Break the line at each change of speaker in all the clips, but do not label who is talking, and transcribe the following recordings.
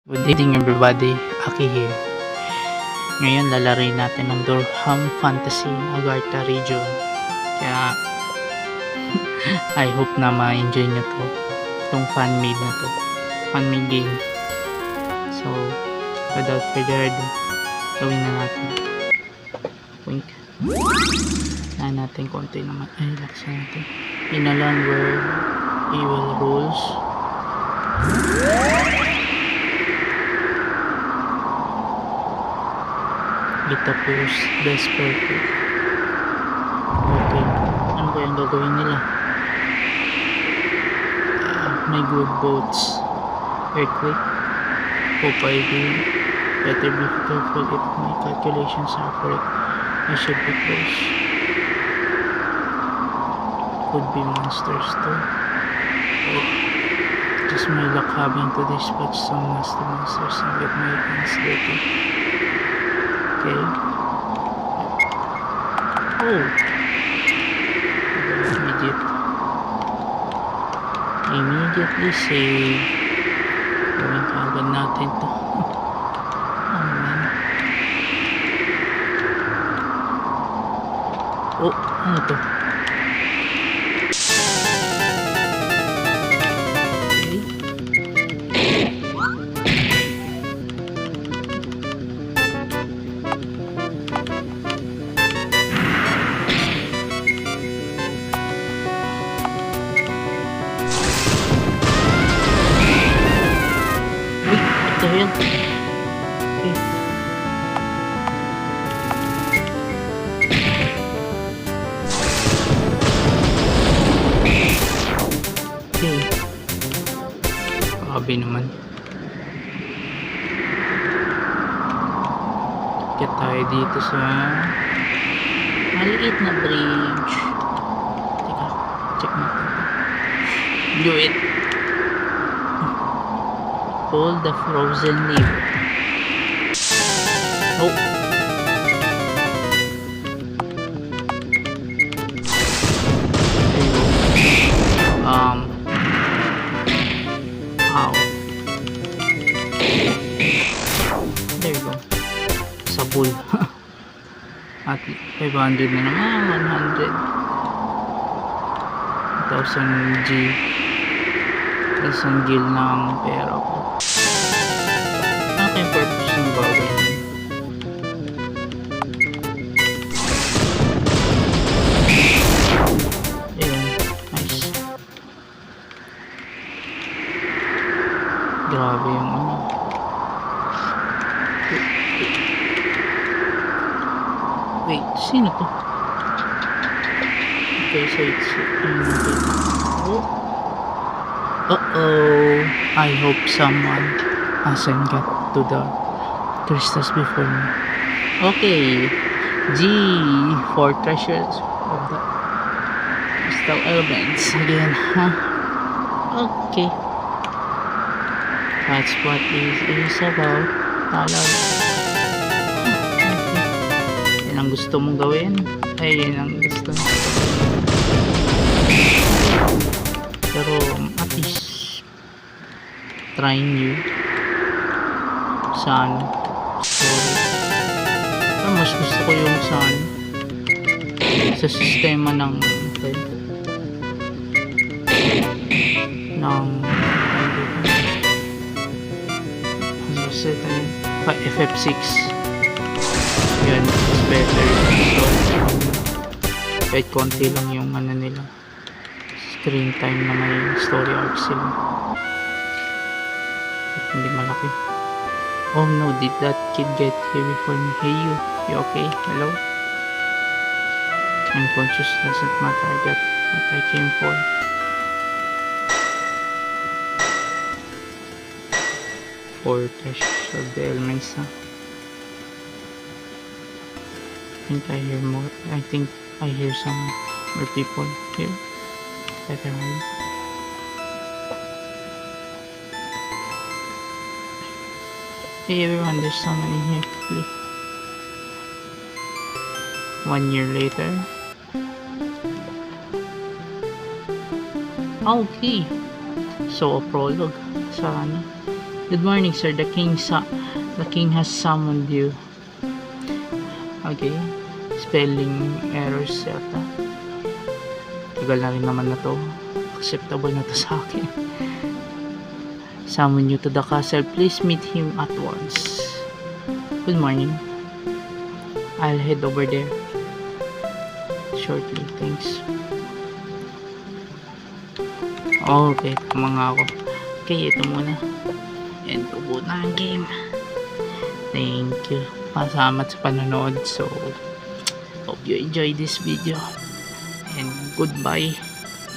Good evening everybody, Aki here. Ngayon lalarin natin ng Durham Fantasy Agartha region. Kaya I hope na ma-enjoy nyo to. Itong fan-made na to. Fan-made game. So without further ado, gawin na natin. Wink. Na natin konti naman. Ay, laksan natin. In a land where evil rules. It appears desperate. Okay, ano kaya ang gagawin nila? My good boats. Earthquake. Hope I do. Better be careful if my calculations are correct. I should be close. Could be monsters too. Oh, just my luck having to dispatch some nasty monsters and get my hands dirty. Okay. Oh. Immediately save. Gawin agad natin to. Oh man. Oh, ano to? Ayan. Okay. Okay. Grabe naman. Kaya tayo dito sa maliit na bridge. Teka, check natin. Do it. Hold the frozen lever. Oh. There you go. Ow. There you go. Sabul. At 500 na naman. 100. 1,000 G. 1,000 gil ng pera ko. Ano yung purpose ng bagay? Ayun, nice. Grabe yung ano. Wait, sino to? Okay, so it's oh. Uh-oh, I hope someone hasn't got to the crystals before me. Okay, G for treasures of the crystal elements again, huh? Okay, that's what it is about. Talag. Okay, yan ang gusto mong gawin. Ay, yan ang gusto mo. Pero at least trying you sa ano story. Pero mas gusto ko yung sa ano, sa sistema ng FF6 yun, is better so, kahit konti lang yung ano nila screen time na may story arc sila. Hindi malaki. Oh no, did that kid get here before me? Hey you okay? Hello? I'm conscious, doesn't matter, I got what I came for. Four treasures of the elements, huh? I think I hear some more people here. Better hurry. Hey everyone, there's someone in here quickly. 1 year later. Okay. So, a prologue sa ano. Good morning, sir. The king has summoned you. Okay. Spelling errors yata. Tagal na rin naman na to. Acceptable na to sa akin. Summon you to the castle. Please meet him at once. Good morning. I'll head over there shortly. Thanks. Okay, tama nga ako. Okay, ito muna. End ko muna ang game. Thank you. Pasalamat sa panonood. So, hope you enjoy this video. And goodbye,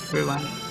everyone.